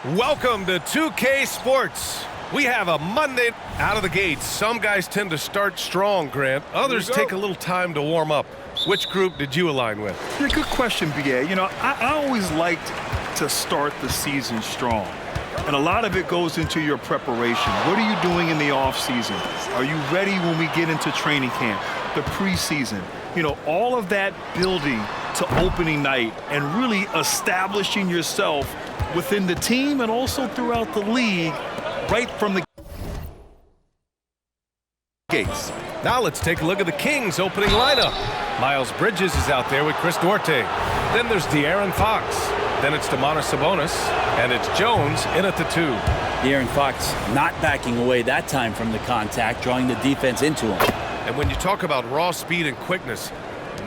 Welcome to 2K Sports. We have a Monday out of the gates. Some guys tend to start strong, Grant. Others take a little time to warm up. Which group did you align with? Yeah, good question, BA. You know, I always liked to start the season strong. And a lot of it goes into your preparation. What are you doing in the offseason? Are you ready when we get into training camp, the preseason? You know, all of that building to opening night and really establishing yourself within the team and also throughout the league right from the gates. Now let's take a look at the Kings opening lineup. Miles Bridges is out there with Chris Duarte. Then there's De'Aaron Fox. Then it's Domantas Sabonis. And it's Jones in at the 2. De'Aaron Fox not backing away that time from the contact, drawing the defense into him. And when you talk about raw speed and quickness,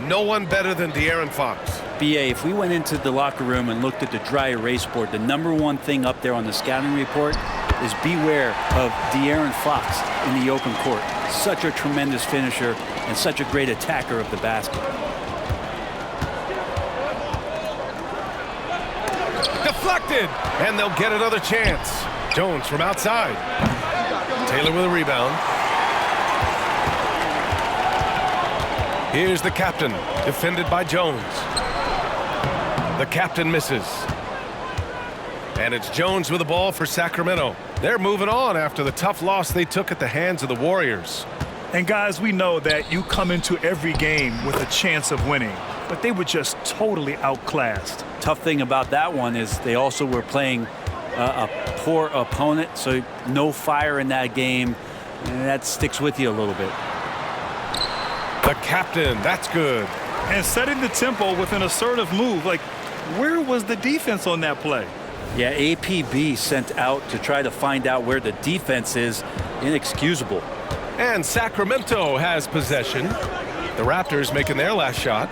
no one better than De'Aaron Fox. BA, if we went into the locker room and looked at the dry erase board, the #1 thing up there on the scouting report is beware of De'Aaron Fox in the open court. Such a tremendous finisher and such a great attacker of the basket. Deflected, and they'll get another chance. Jones from outside. Taylor with a rebound. Here's the captain, defended by Jones. The captain misses. And it's Jones with the ball for Sacramento. They're moving on after the tough loss they took at the hands of the Warriors. And guys, we know that you come into every game with a chance of winning, but they were just totally outclassed. Tough thing about that one is they also were playing a poor opponent, so no fire in that game, and that sticks with you a little bit. The captain, that's good. And setting the tempo with an assertive move. Like, where was the defense on that play? Yeah, APB sent out to try to find out where the defense is. Inexcusable. And Sacramento has possession. The Raptors making their last shot.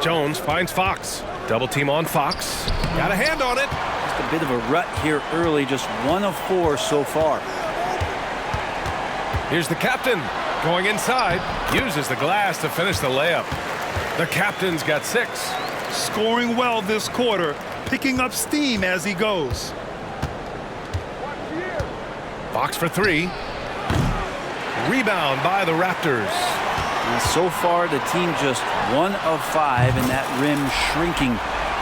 Jones finds Fox. Double team on Fox. Got a hand on it. Just a bit of a rut here early, just 1 of 4 so far. Here's the captain going inside. Uses the glass to finish the layup. The captain's got 6. Scoring well this quarter, picking up steam as he goes. Fox for 3. Rebound by the Raptors. And so far, the team just 1 of 5, and that rim shrinking.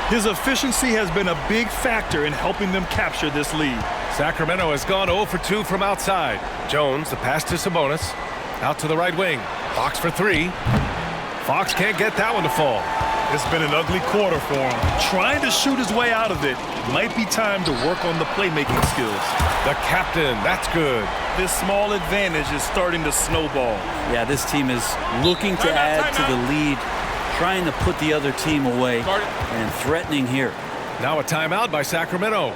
His efficiency has been a big factor in helping them capture this lead. Sacramento has gone 0 for 2 from outside. Jones, the pass to Sabonis. Out to the right wing. Fox for 3. Fox can't get that one to fall. It's been an ugly quarter for him. Trying to shoot his way out of it. Might be time to work on the playmaking skills. The captain, that's good. This small advantage is starting to snowball. Yeah, this team is looking to add to the lead, trying to put the other team away, and threatening here. Now a timeout by Sacramento.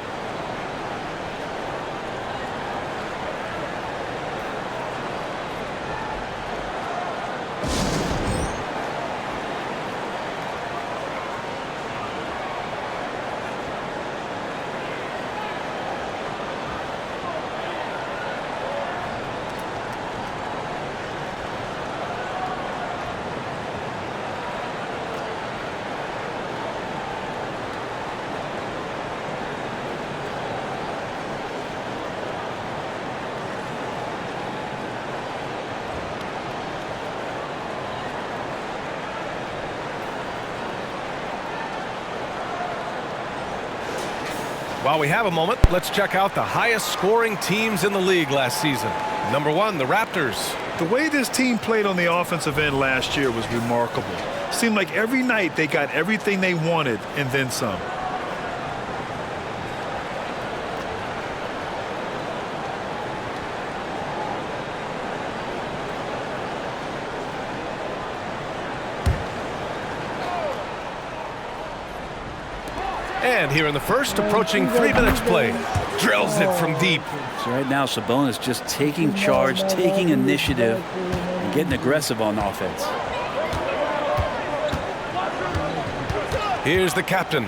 While we have a moment, let's check out the highest scoring teams in the league last season. #1, the Raptors. The way this team played on the offensive end last year was remarkable. Seemed like every night they got everything they wanted and then some. And here in the first, approaching 3 minutes played. Drills it from deep. So right now, Sabonis just taking charge, taking initiative, and getting aggressive on offense. Here's the captain.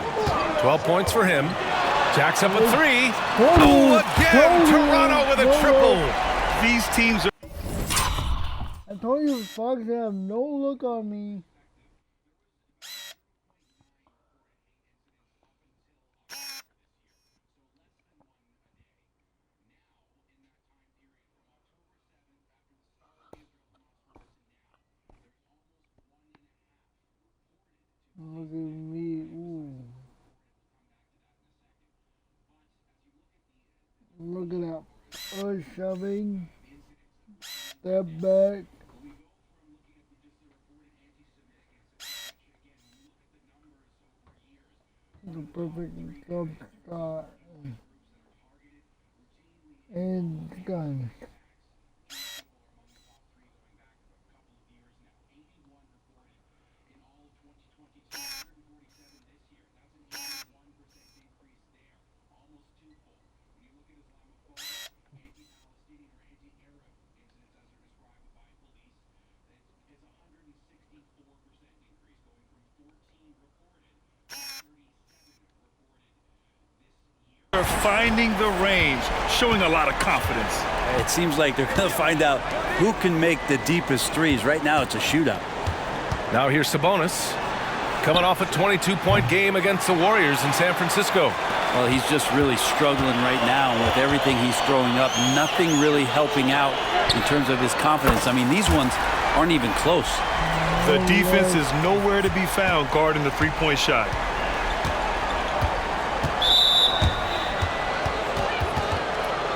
12 points for him. Jacks up a 3. Oh, again, Toronto with a triple. These teams are... I told you, Fox have no look on me. Look at me. Ooh. Look at that. Shoving. Step back. The perfect jump shot. And gun. They're finding the range, showing a lot of confidence. It seems like they're going to find out who can make the deepest threes. Right now, it's a shootout. Now here's Sabonis, coming off a 22-point game against the Warriors in San Francisco. Well, he's just really struggling right now with everything he's throwing up. Nothing really helping out in terms of his confidence. I mean, these ones aren't even close. The defense is nowhere to be found guarding the three-point shot.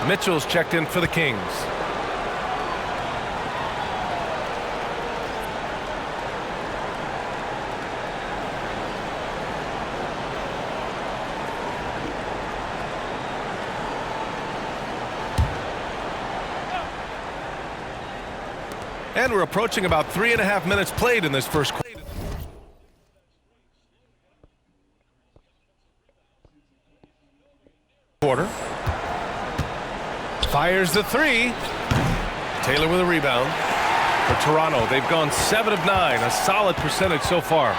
Mitchell's checked in for the Kings. And we're approaching about 3.5 minutes played in this first quarter. Fires the three. Taylor with a rebound for Toronto. They've gone 7 of 9, a solid percentage so far.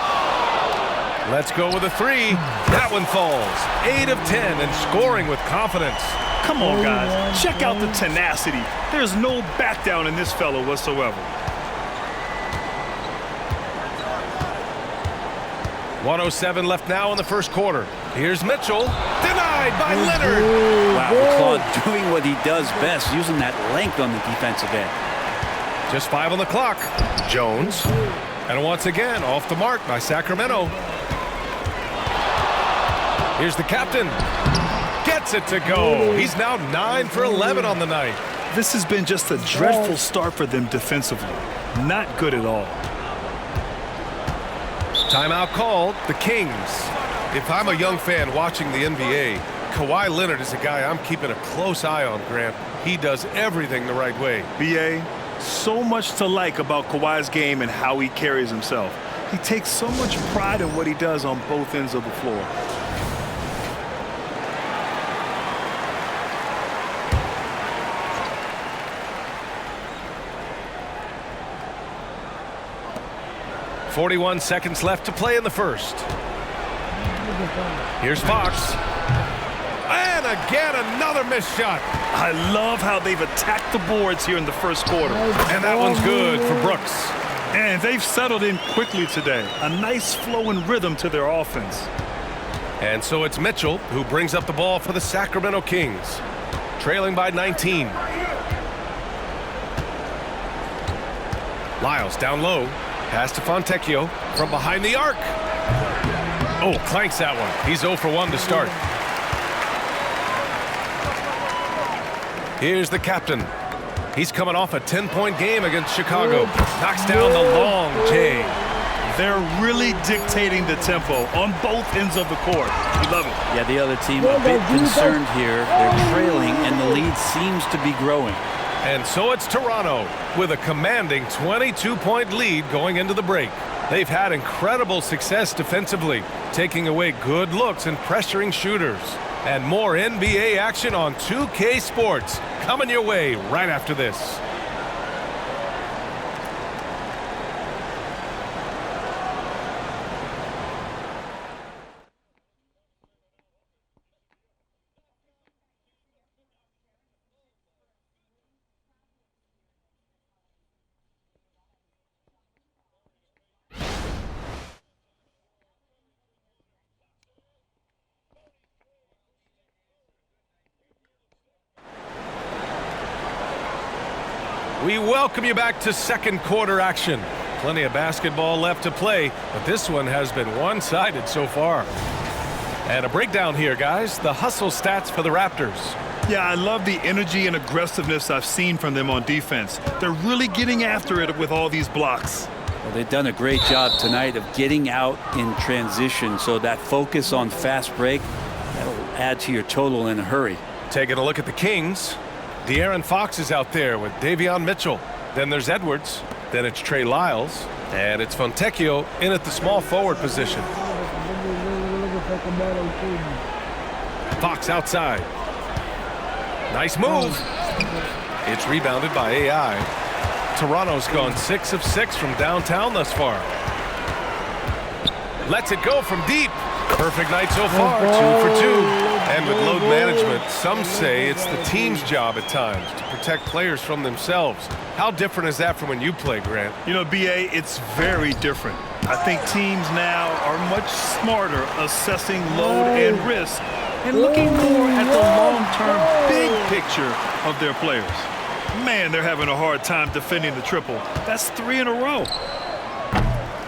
Let's go with a three. That one falls. 8 of 10 and scoring with confidence. Come on, guys. Check out the tenacity. There's no back down in this fellow whatsoever. 1:07 left now in the first quarter. Here's Mitchell. Denied by Leonard. Wow, Claude doing what he does best, using that length on the defensive end. Just 5 on the clock. Jones. And once again, off the mark by Sacramento. Here's the captain. Gets it to go. He's now 9 for 11 on the night. This has been just a dreadful start for them defensively. Not good at all. Timeout called. The Kings. If I'm a young fan watching the NBA, Kawhi Leonard is a guy I'm keeping a close eye on, Grant. He does everything the right way. BA, so much to like about Kawhi's game and how he carries himself. He takes so much pride in what he does on both ends of the floor. .41 seconds left to play in the first. Here's Fox. And again, another missed shot. I love how they've attacked the boards here in the first quarter. And that one's good for Brooks. And they've settled in quickly today. A nice flowing rhythm to their offense. And so it's Mitchell who brings up the ball for the Sacramento Kings, trailing by 19. Lyles down low. Pass to Fontecchio from behind the arc. Oh, clanks that one. He's 0 for 1 to start. Here's the captain. He's coming off a 10-point game against Chicago. Knocks down the long J. They're really dictating the tempo on both ends of the court. We love it. Yeah, the other team a bit concerned here. They're trailing, and the lead seems to be growing. And so it's Toronto with a commanding 22-point lead going into the break. They've had incredible success defensively, taking away good looks and pressuring shooters. And more NBA action on 2K Sports coming your way right after this. We welcome you back to second quarter action. Plenty of basketball left to play, but this one has been one-sided so far. And a breakdown here, guys. The hustle stats for the Raptors. Yeah, I love the energy and aggressiveness I've seen from them on defense. They're really getting after it with all these blocks. Well, they've done a great job tonight of getting out in transition, so that focus on fast break, that'll add to your total in a hurry. Taking a look at the Kings. De'Aaron Fox is out there with Davion Mitchell. Then there's Edwards. Then it's Trey Lyles. And it's Fontecchio in at the small forward position. Fox outside. Nice move. It's rebounded by AI. Toronto's gone 6 of 6 from downtown thus far. Lets it go from deep. Perfect night so far, 2 for 2. And with load management, some say it's the team's job at times to protect players from themselves. How different is that from when you play, Grant? You know, BA, it's very different. I think teams now are much smarter assessing load and risk and looking more at the long-term big picture of their players. Man, they're having a hard time defending the triple. That's 3 in a row.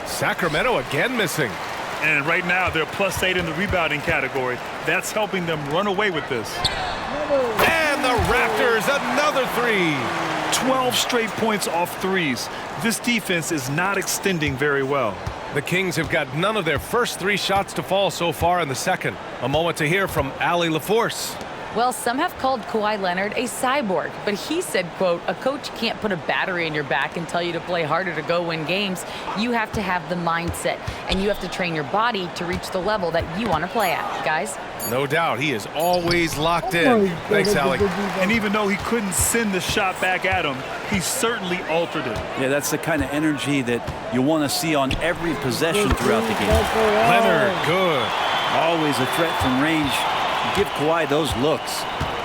Sacramento again missing. And right now, they're +8 in the rebounding category. That's helping them run away with this. And the Raptors, another 3. 12 straight points off threes. This defense is not extending very well. The Kings have got none of their first 3 shots to fall so far in the second. A moment to hear from Allie LaForce. Well, some have called Kawhi Leonard a cyborg, but he said, quote, a coach can't put a battery in your back and tell you to play harder to go win games. You have to have the mindset, and you have to train your body to reach the level that you want to play at, guys. No doubt, he is always locked in. Thanks, Allie. And even though he couldn't send the shot back at him, he certainly altered it. Yeah, that's the kind of energy that you want to see on every possession throughout the game. Leonard, good. Always a threat from range. You give Kawhi those looks.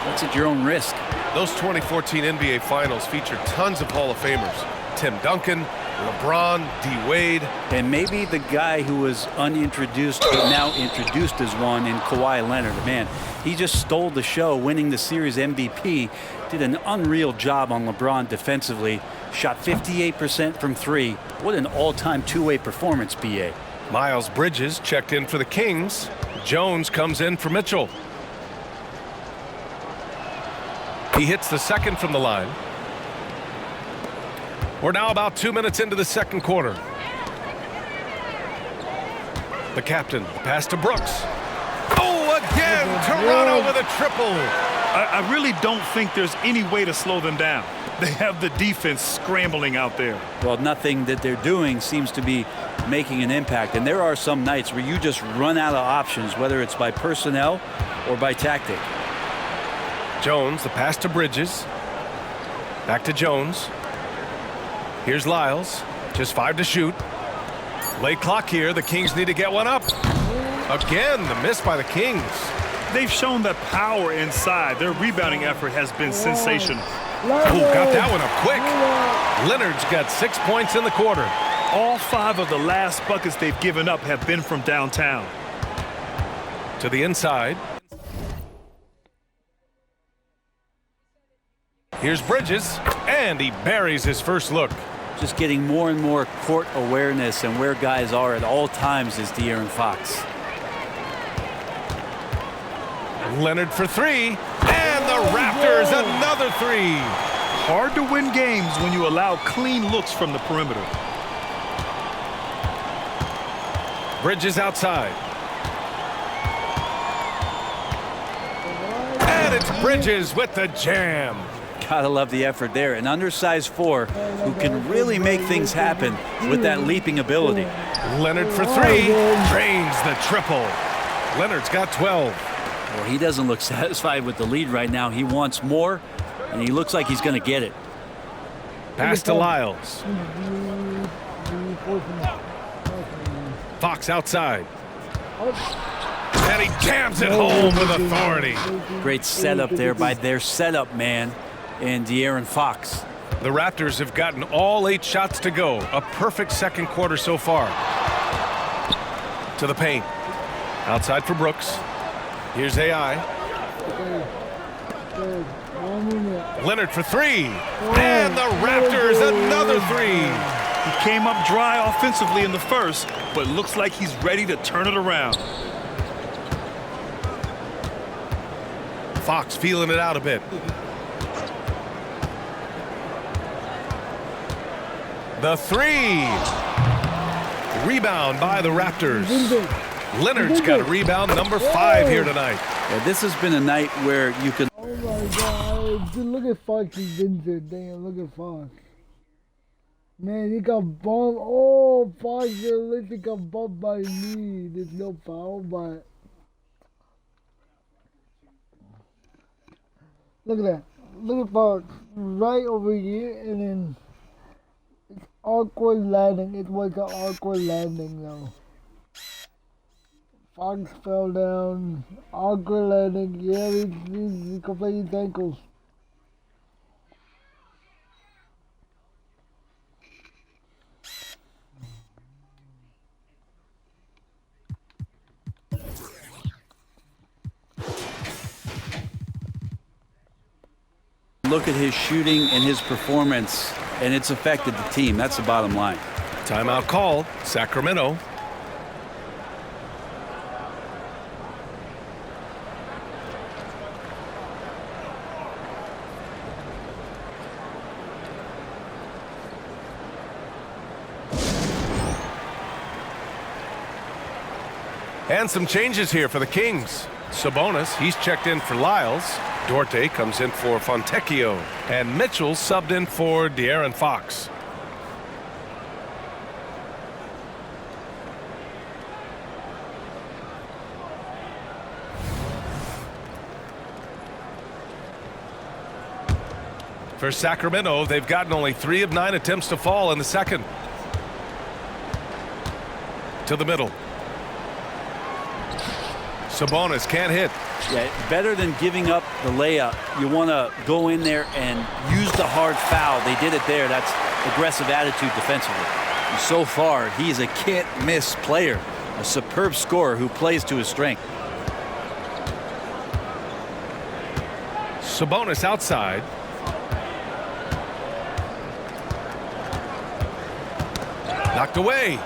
That's at your own risk. Those 2014 NBA Finals featured tons of Hall of Famers. Tim Duncan, LeBron, D-Wade. And maybe the guy who was unintroduced but now introduced as one in Kawhi Leonard. Man, he just stole the show, winning the series MVP. Did an unreal job on LeBron defensively. Shot 58% from 3. What an all-time two-way performance, BA. Miles Bridges checked in for the Kings. Jones comes in for Mitchell. He hits the second from the line. We're now about 2 minutes into the second quarter. The captain, the pass to Brooks. Oh, again, Toronto with a triple. I really don't think there's any way to slow them down. They have the defense scrambling out there. Well, nothing that they're doing seems to be making an impact. And there are some nights where you just run out of options, whether it's by personnel or by tactic. Jones, the pass to Bridges. Back to Jones. Here's Lyles. Just 5 to shoot. Late clock here. The Kings need to get one up. Again, the miss by the Kings. They've shown that power inside. Their rebounding effort has been sensational. Oh, got that one up quick. Leonard's got 6 points in the quarter. All 5 of the last buckets they've given up have been from downtown. To the inside. Here's Bridges, and he buries his first look. Just getting more and more court awareness and where guys are at all times is De'Aaron Fox. Leonard for 3, and the Raptors another 3. Hard to win games when you allow clean looks from the perimeter. Bridges outside. And it's Bridges with the jam. Gotta love the effort there. An undersized 4 who can really make things happen with that leaping ability. Leonard for 3, drains the triple. Leonard's got 12. Well, he doesn't look satisfied with the lead right now. He wants more, and he looks like he's going to get it. Pass to Lyles. Fox outside. And he jams it home with authority. Great setup there by their setup man and De'Aaron Fox. The Raptors have gotten all 8 shots to go. A perfect second quarter so far. To the paint. Outside for Brooks. Here's AI. Leonard for 3. And the Raptors another 3. He came up dry offensively in the first, but looks like he's ready to turn it around. Fox feeling it out a bit. The three. Rebound by the Raptors. Leonard's got a rebound, number 5 here tonight. Yeah, this has been a night where you can. Oh my God! Dude, look at Fox. He's injured. Damn, look at Fox. Man, he got bumped. Oh, Fox literally got bumped by me. There's no foul, but look at that. Look at Fox right over here, and then it's awkward landing. It was an awkward landing, though. Fox fell down. Awkward landing. Yeah, he completed his ankles. Look at his shooting and his performance, and it's affected the team. That's the bottom line. Timeout called. Sacramento. And some changes here for the Kings. Sabonis, he's checked in for Lyles. Duarte comes in for Fontecchio. And Mitchell subbed in for De'Aaron Fox. For Sacramento, they've gotten only 3 of 9 attempts to fall in the second. To the middle. Sabonis can't hit. Yeah, better than giving up the layup. You want to go in there and use the hard foul. They did it there. That's aggressive attitude defensively. And so far, he's a can't-miss player, a superb scorer who plays to his strength. Sabonis outside. Knocked away.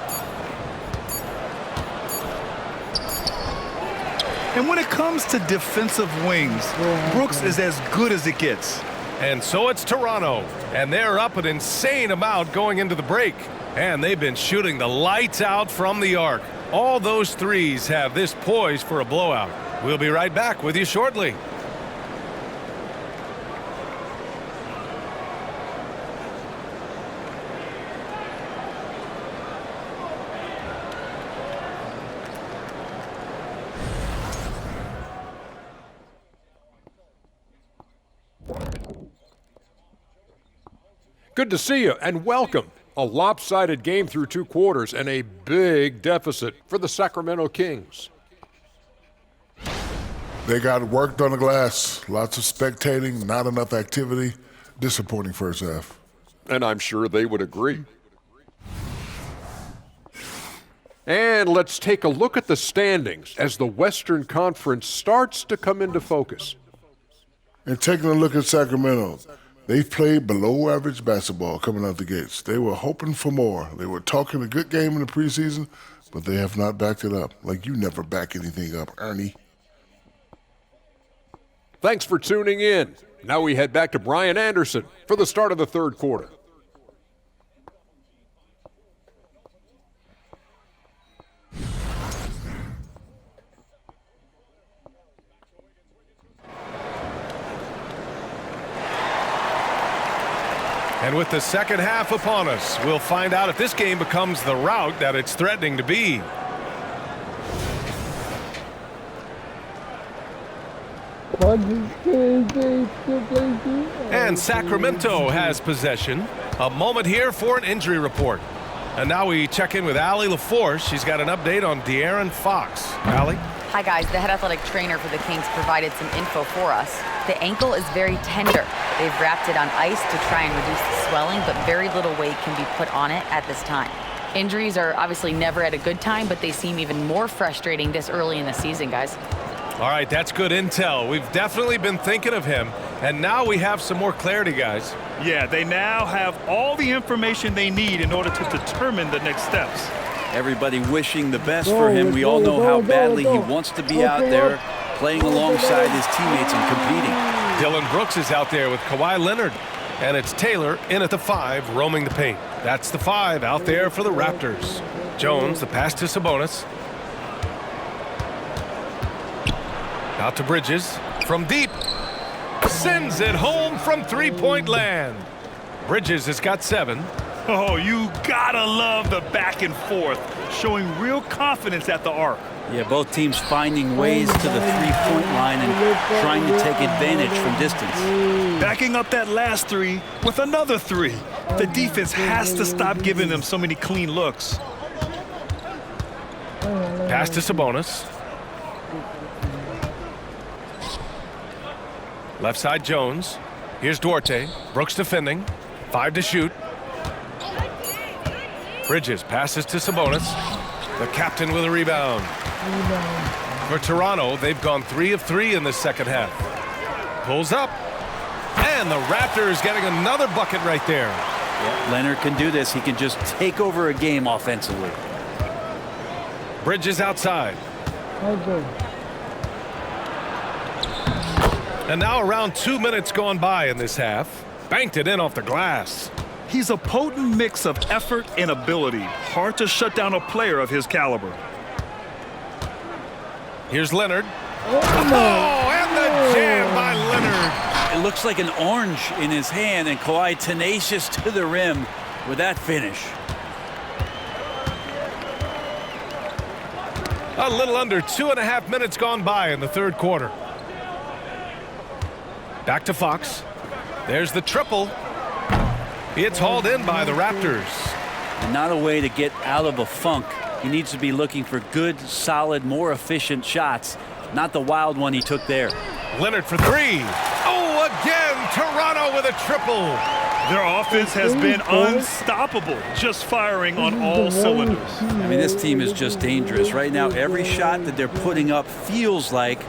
And when it comes to defensive wings, Brooks is as good as it gets. And so it's Toronto. And they're up an insane amount going into the break. And they've been shooting the lights out from the arc. All those threes have this poised for a blowout. We'll be right back with you shortly. Good to see you and welcome. A lopsided game through 2 quarters and a big deficit for the Sacramento Kings. They got worked on the glass. Lots of spectating, not enough activity. Disappointing first half. And I'm sure they would agree. And let's take a look at the standings as the Western Conference starts to come into focus. And taking a look at Sacramento, they've played below average basketball coming out the gates. They were hoping for more. They were talking a good game in the preseason, but they have not backed it up. Like you never back anything up, Ernie. Thanks for tuning in. Now we head back to Brian Anderson for the start of the 3rd quarter. And with the second half upon us, we'll find out if this game becomes the rout that it's threatening to be. And Sacramento has possession. A moment here for an injury report. And now we check in with Allie LaForce. She's got an update on De'Aaron Fox. Allie? Hi, guys. The head athletic trainer for the Kings provided some info for us. The ankle is very tender. They've wrapped it on ice to try and reduce the swelling, but very little weight can be put on it at this time. Injuries are obviously never at a good time, but they seem even more frustrating this early in the season, guys. All right, that's good intel. We've definitely been thinking of him. And now we have some more clarity, guys. Yeah, they now have all the information they need in order to determine the next steps. Everybody wishing the best for him. We all know how badly he wants to be out there playing alongside his teammates and competing. Dylan Brooks is out there with Kawhi Leonard. And it's Taylor in at the 5, roaming the paint. That's the 5 out there for the Raptors. Jones, the pass to Sabonis. Out to Bridges. From deep. Sends it home from three-point land. Bridges has got 7. Oh, you gotta love the back and forth, showing real confidence at the arc. Yeah, both teams finding ways to the three-point line and trying to take advantage from distance. Backing up that last 3 with another 3. The defense has to stop giving them so many clean looks. Pass to Sabonis. Left side Jones. Here's Duarte. Brooks defending. 5 to shoot. Bridges passes to Sabonis. The captain with a rebound. For Toronto, they've gone 3 of 3 in the second half. Pulls up. And the Raptors getting another bucket right there. Yeah, Leonard can do this. He can just take over a game offensively. Bridges outside. Okay. And now around 2 minutes gone by in this half. Banked it in off the glass. He's a potent mix of effort and ability. Hard to shut down a player of his caliber. Here's Leonard. Oh, and the jam by Leonard. It looks like an orange in his hand, and Kawhi tenacious to the rim with that finish. A little under 2.5 minutes gone by in the third quarter. Back to Fox. There's the triple. It's hauled in by the Raptors. And not a way to get out of a funk. He needs to be looking for good, solid, more efficient shots, not the wild one he took there. Leonard for 3. Oh, again, Toronto with a triple. Their offense has been unstoppable, just firing on all cylinders. I mean, this team is just dangerous. Right now, every shot that they're putting up feels like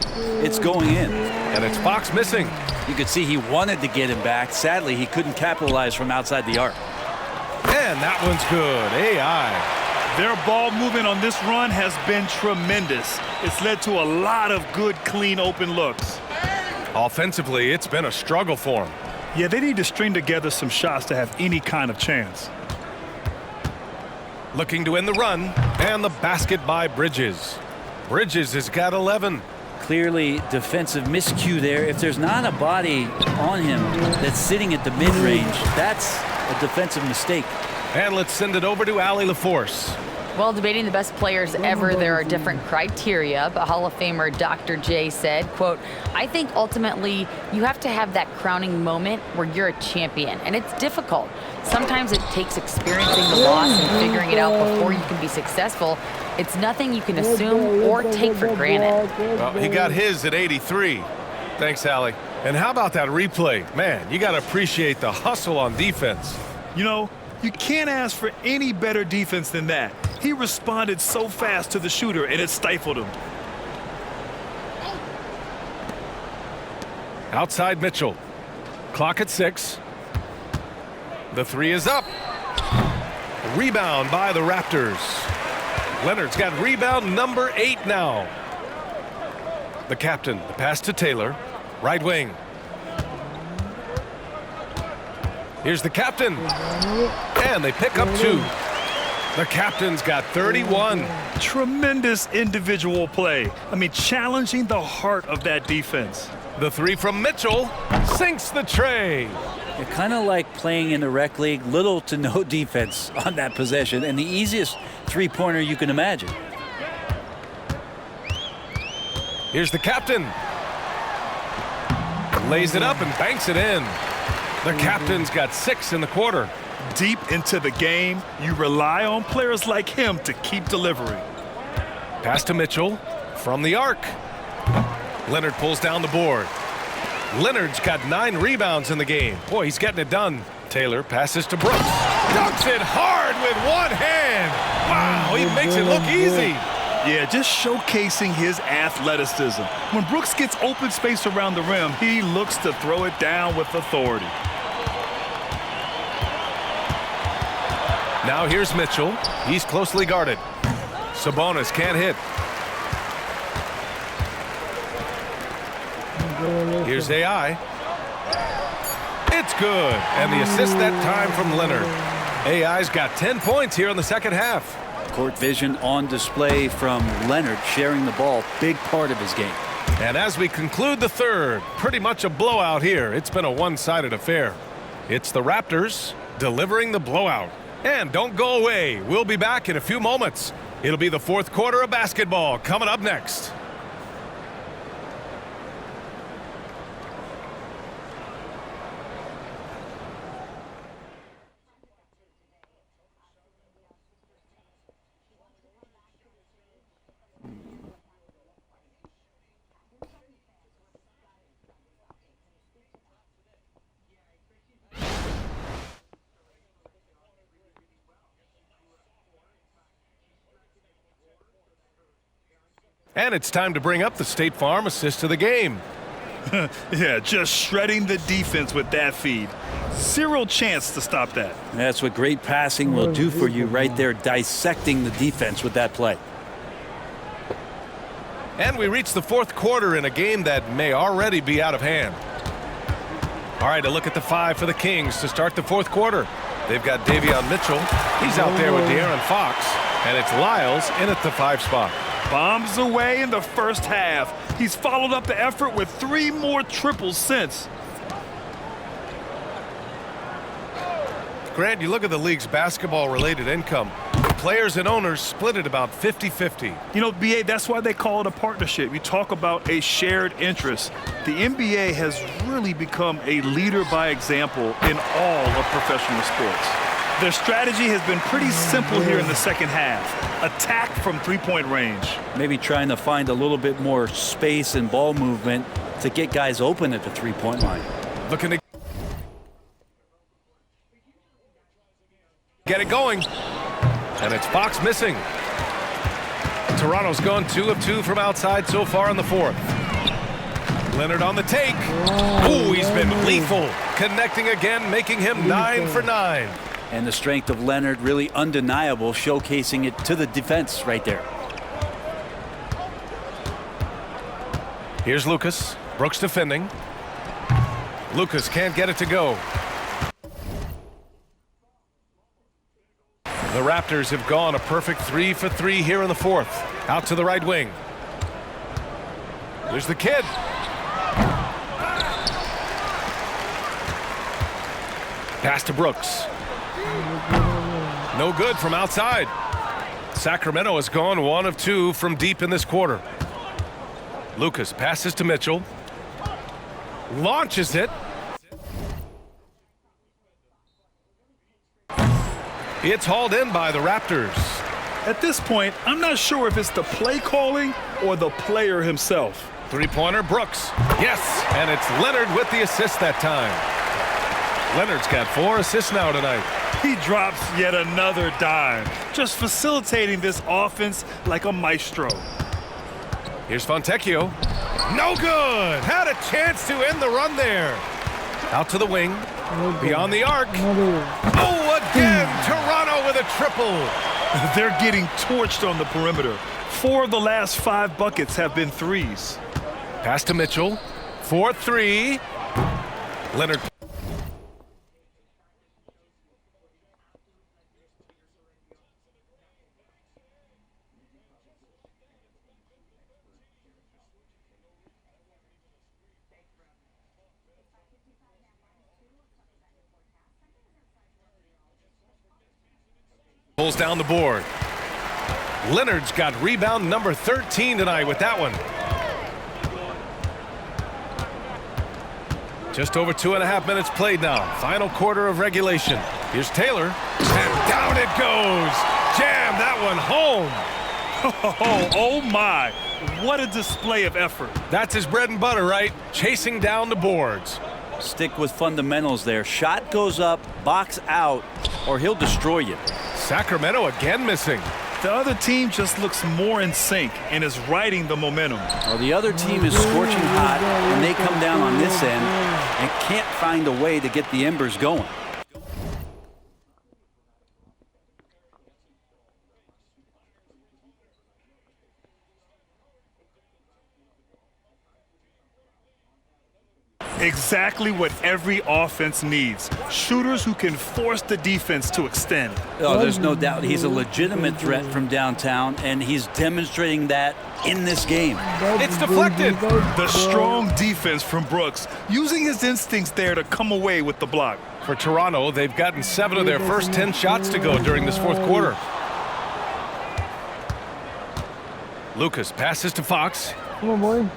it's going in. And it's Fox missing. You could see he wanted to get him back. Sadly, he couldn't capitalize from outside the arc. And that one's good. AI. Their ball movement on this run has been tremendous. It's led to a lot of good, clean, open looks. Offensively, it's been a struggle for them. Yeah, they need to string together some shots to have any kind of chance. Looking to end the run, and the basket by Bridges. Bridges has got 11. Clearly defensive miscue there. If there's not a body on him that's sitting at the mid-range, that's a defensive mistake. And let's send it over to Allie LaForce. Well, debating the best players ever, there are different criteria, but Hall of Famer Dr. J said, quote, I think ultimately you have to have that crowning moment where you're a champion, and it's difficult. Sometimes it takes experiencing the loss and figuring it out before you can be successful. It's nothing you can assume or take for granted. Well, he got his at 83. Thanks, Allie. And how about that replay? Man, you got to appreciate the hustle on defense. You know, you can't ask for any better defense than that. He responded so fast to the shooter, and it stifled him. Outside Mitchell. Clock at 6. The 3 is up. Rebound by the Raptors. Leonard's got rebound number 8 now. The captain, the pass to Taylor. Right wing. Here's the captain. And they pick up 2. The captain's got 31. Tremendous individual play. I mean, challenging the heart of that defense. The 3 from Mitchell sinks the tray. You're kind of like playing in the rec league, little to no defense on that possession, and the easiest three-pointer you can imagine. Here's the captain. Lays it up and banks it in. The captain's got 6 in the quarter. Deep into the game, you rely on players like him to keep delivering. Pass to Mitchell from the arc. Leonard pulls down the board. Leonard's got 9 rebounds in the game. Boy, he's getting it done. Taylor passes to Brooks. Dunks it hard with one hand. Wow, he makes it look easy. Yeah, just showcasing his athleticism. When Brooks gets open space around the rim, he looks to throw it down with authority. Now here's Mitchell. He's closely guarded. Sabonis can't hit. Here's AI. It's good. And the assist that time from Leonard. AI's got 10 points here in the second half. Court vision on display from Leonard, sharing the ball, big part of his game. And as we conclude the third, pretty much a blowout here. It's been a one-sided affair. It's the Raptors delivering the blowout. And don't go away. We'll be back in a few moments. It'll be the fourth quarter of basketball coming up next. And it's time to bring up the State Farm assist of the game. Yeah, just shredding the defense with that feed. Zero chance to stop that. That's what great passing will do for you right there, dissecting the defense with that play. And we reach the fourth quarter in a game that may already be out of hand. All right, a look at the five for the Kings to start the fourth quarter. They've got Davion Mitchell. He's out there with De'Aaron Fox. And it's Lyles in at the 5 spot. Bombs away in the first half. He's followed up the effort with 3 more triples since. Grant, you look at the league's basketball-related income. Players and owners split it about 50-50. You know, BA, that's why they call it a partnership. You talk about a shared interest. The NBA has really become a leader by example in all of professional sports. Their strategy has been pretty simple here in the second half. Attack from three-point range. Maybe trying to find a little bit more space and ball movement to get guys open at the three-point line. Looking to get it going. And it's Fox missing. Toronto's gone 2 of 2 from outside so far in the fourth. Leonard on the take. Ooh, he's been lethal. Connecting again, making him 9 for 9. And the strength of Leonard really undeniable, showcasing it to the defense right there. Here's Lucas. Brooks defending. Lucas can't get it to go. The Raptors have gone a perfect 3 for 3 here in the fourth. Out to the right wing. There's the kid. Pass to Brooks. No good from outside. Sacramento has gone 1 of 2 from deep in this quarter. Lucas passes to Mitchell. Launches it. It's hauled in by the Raptors. At this point, I'm not sure if it's the play calling or the player himself. Three-pointer, Brooks. Yes, and it's Leonard with the assist that time. Leonard's got 4 assists now tonight. He drops yet another dime, just facilitating this offense like a maestro. Here's Fontecchio. No good. Had a chance to end the run there. Out to the wing. Beyond the arc. Oh, again, Toronto with a triple. They're getting torched on the perimeter. 4 of the last 5 buckets have been threes. Pass to Mitchell. 4-3. Leonard. Pulls down the board. Leonard's got rebound number 13 tonight with that one. Just over 2.5 minutes played now. Final quarter of regulation. Here's Taylor. And down it goes. Jam that one home. Oh my. What a display of effort. That's his bread and butter, right? Chasing down the boards. Stick with fundamentals there. Shot goes up, box out, or he'll destroy you. Sacramento again missing. The other team just looks more in sync and is riding the momentum. Well, the other team is scorching hot, and they come down on this end and can't find a way to get the embers going. Exactly what every offense needs. Shooters who can force the defense to extend. Oh, there's no doubt he's a legitimate threat from downtown, and he's demonstrating that in this game. It's deflected. The strong defense from Brooks, using his instincts there to come away with the block. For Toronto, they've gotten 7 of their first 10 shots to go during this fourth quarter. Lucas passes to Fox. Come on, boy.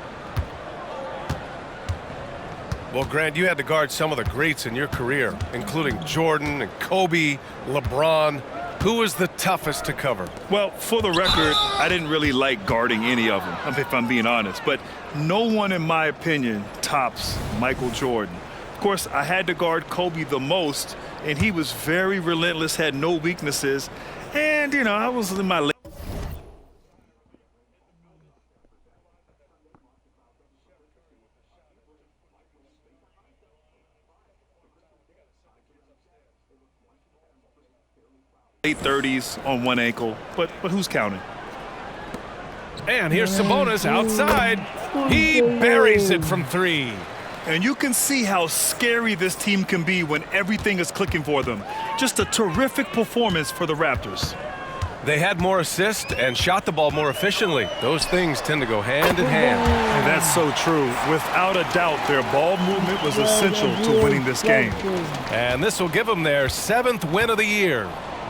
Well, Grant, you had to guard some of the greats in your career, including Jordan and Kobe, LeBron. Who was the toughest to cover? Well, for the record, I didn't really like guarding any of them, if I'm being honest. But no one, in my opinion, tops Michael Jordan. Of course, I had to guard Kobe the most, and he was very relentless, had no weaknesses. And, you know, I was in my late late 30s on one ankle, but who's counting? And here's Sabonis outside. He buries it from 3. And you can see how scary this team can be when everything is clicking for them. Just a terrific performance for the Raptors. They had more assists and shot the ball more efficiently. Those things tend to go hand in hand. And that's so true. Without a doubt, their ball movement was essential to winning this game. And this will give them their 7th win of the year.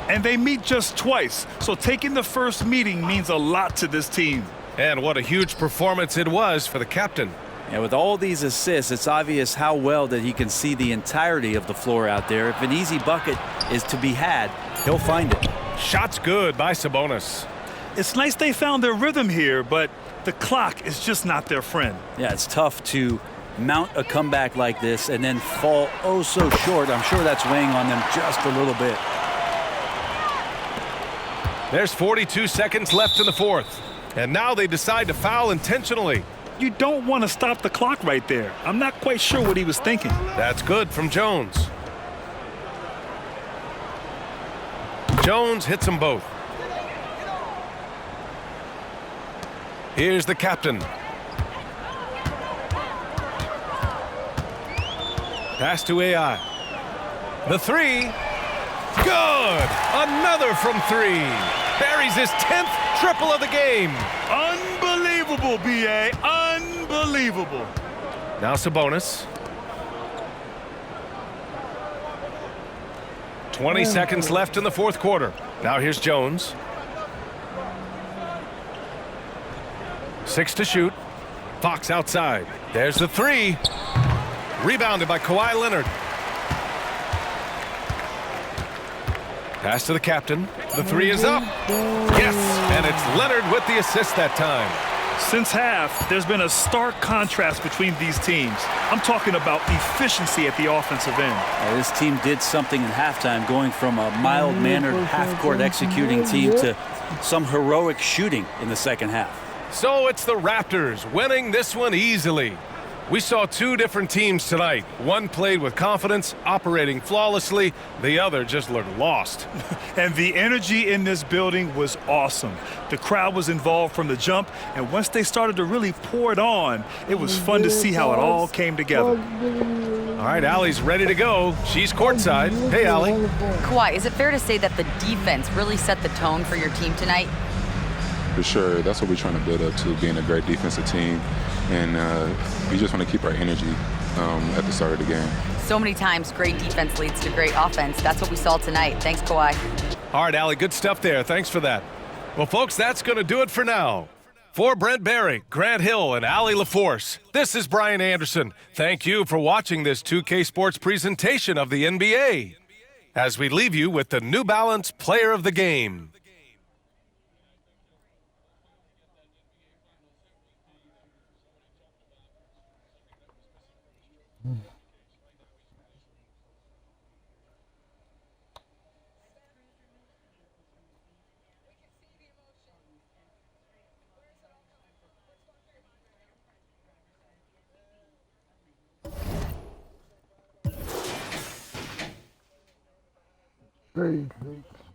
And they meet just twice, so taking the first meeting means a lot to this team. And what a huge performance it was for the captain. And with all these assists, it's obvious how well that he can see the entirety of the floor out there. If an easy bucket is to be had, he'll find it. Shots good by Sabonis. It's nice they found their rhythm here, but the clock is just not their friend. Yeah, it's tough to mount a comeback like this and then fall oh so short. I'm sure that's weighing on them just a little bit. There's 42 seconds left in the fourth. And now they decide to foul intentionally. You don't want to stop the clock right there. I'm not quite sure what he was thinking. That's good from Jones. Jones hits them both. Here's the captain. Pass to AI. The 3. Good! Another from 3. Buries his 10th triple of the game. Unbelievable, B.A. Unbelievable. Now Sabonis. 20 seconds left in the fourth quarter. Now here's Jones. 6 to shoot. Fox outside. There's the 3. Rebounded by Kawhi Leonard. Pass to the captain. The 3 is up. Yes, and it's Leonard with the assist that time. Since half, there's been a stark contrast between these teams. I'm talking about efficiency at the offensive end. This team did something in halftime, going from a mild-mannered half-court executing team to some heroic shooting in the second half. So it's the Raptors winning this one easily. We saw 2 different teams tonight. One played with confidence, operating flawlessly. The other just looked lost. And the energy in this building was awesome. The crowd was involved from the jump, and once they started to really pour it on, it was fun to see how it all came together. All right, Allie's ready to go. She's courtside. Hey, Allie. Kawhi, is it fair to say that the defense really set the tone for your team tonight? For sure. That's what we're trying to build up to, being a great defensive team. And we just want to keep our energy at the start of the game. So many times, great defense leads to great offense. That's what we saw tonight. Thanks, Kawhi. All right, Allie, good stuff there. Thanks for that. Well, folks, that's going to do it for now. For Brent Barry, Grant Hill, and Allie LaForce, this is Brian Anderson. Thank you for watching this 2K Sports presentation of the NBA. As we leave you with the New Balance Player of the Game. Basic.